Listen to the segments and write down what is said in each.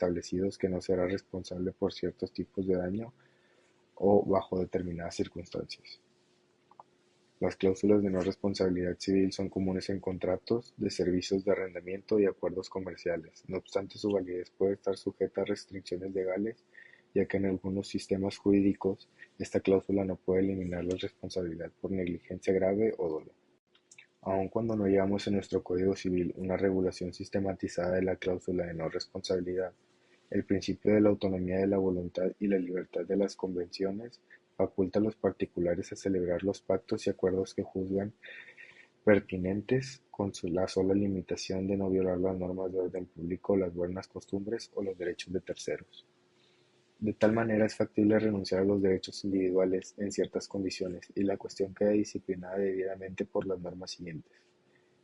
establecidos que no será responsable por ciertos tipos de daño o bajo determinadas circunstancias. Las cláusulas de no responsabilidad civil son comunes en contratos de servicios de arrendamiento y acuerdos comerciales. No obstante, su validez puede estar sujeta a restricciones legales, ya que en algunos sistemas jurídicos esta cláusula no puede eliminar la responsabilidad por negligencia grave o dolo. Aun cuando no hayamos en nuestro Código Civil una regulación sistematizada de la cláusula de no responsabilidad, el principio de la autonomía de la voluntad y la libertad de las convenciones faculta a los particulares a celebrar los pactos y acuerdos que juzgan pertinentes con la sola limitación de no violar las normas de orden público, las buenas costumbres o los derechos de terceros. De tal manera es factible renunciar a los derechos individuales en ciertas condiciones y la cuestión queda disciplinada debidamente por las normas siguientes.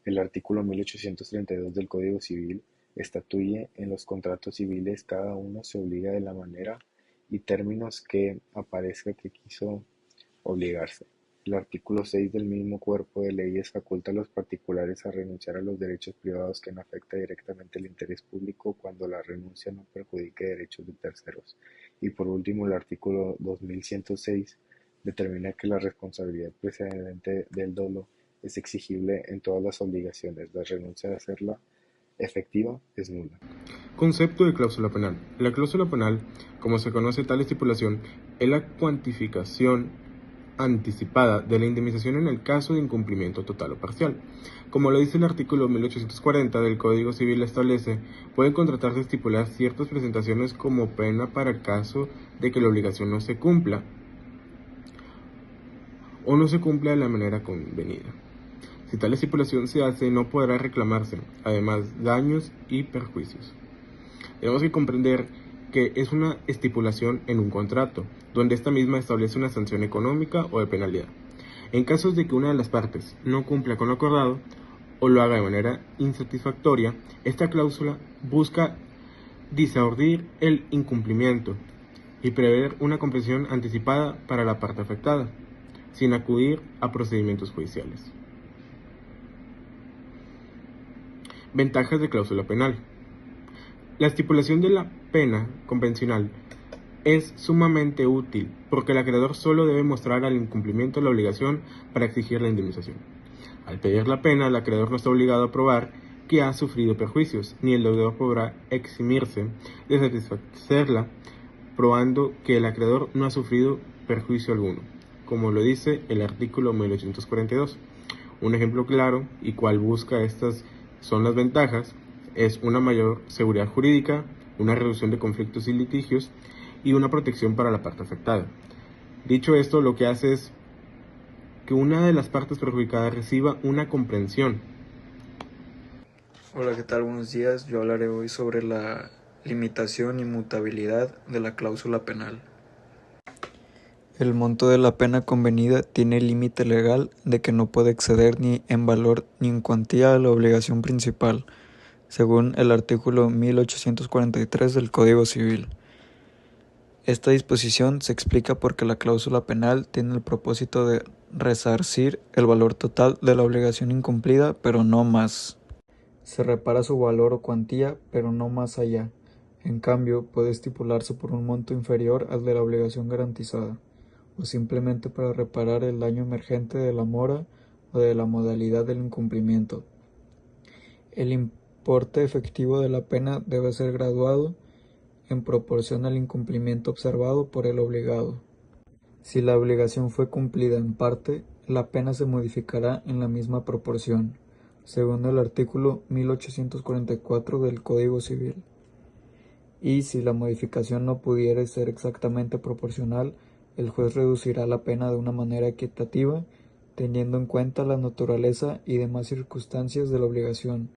El artículo 1832 del Código Civil estatuye en los contratos civiles cada uno se obliga de la manera y términos que aparezca que quiso obligarse. El artículo 6 del mismo cuerpo de leyes faculta a los particulares a renunciar a los derechos privados que no afecta directamente el interés público cuando la renuncia no perjudique derechos de terceros. Y por último, el artículo 2106 determina que la responsabilidad precedente del dolo es exigible en todas las obligaciones. La renuncia de hacerla efectiva es nula. Concepto de cláusula penal. La cláusula penal, como se conoce tal estipulación, es la cuantificación anticipada de la indemnización en el caso de incumplimiento total o parcial. Como lo dice el artículo 1840 del Código Civil establece, pueden contratarse estipular ciertas presentaciones como pena para el caso de que la obligación no se cumpla o no se cumpla de la manera convenida. Si tal estipulación se hace, no podrá reclamarse, además, daños y perjuicios. Tenemos que comprender que es una estipulación en un contrato, donde esta misma establece una sanción económica o de penalidad. En casos de que una de las partes no cumpla con lo acordado o lo haga de manera insatisfactoria, esta cláusula busca disuadir el incumplimiento y prever una compensación anticipada para la parte afectada, sin acudir a procedimientos judiciales. Ventajas de cláusula penal. La estipulación de la pena convencional es sumamente útil porque el acreedor solo debe mostrar al incumplimiento la obligación para exigir la indemnización. Al pedir la pena, el acreedor no está obligado a probar que ha sufrido perjuicios, ni el deudor podrá eximirse de satisfacerla probando que el acreedor no ha sufrido perjuicio alguno, como lo dice el artículo 1842. Un ejemplo claro y cual busca estas son las ventajas es una mayor seguridad jurídica, una reducción de conflictos y litigios y una protección para la parte afectada. Dicho esto, lo que hace es que una de las partes perjudicadas reciba una comprensión. Hola, ¿qué tal? Buenos días. Yo hablaré hoy sobre la limitación y mutabilidad de la cláusula penal. El monto de la pena convenida tiene límite legal de que no puede exceder ni en valor ni en cuantía a la obligación principal, según el artículo 1843 del Código Civil. Esta disposición se explica porque la cláusula penal tiene el propósito de resarcir el valor total de la obligación incumplida, pero no más. Se repara su valor o cuantía, pero no más allá. En cambio, puede estipularse por un monto inferior al de la obligación garantizada, o simplemente para reparar el daño emergente de la mora o de la modalidad del incumplimiento. El importe efectivo de la pena debe ser graduado en proporción al incumplimiento observado por el obligado. Si la obligación fue cumplida en parte, la pena se modificará en la misma proporción, según el artículo 1844 del Código Civil. Y si la modificación no pudiera ser exactamente proporcional, el juez reducirá la pena de una manera equitativa, teniendo en cuenta la naturaleza y demás circunstancias de la obligación.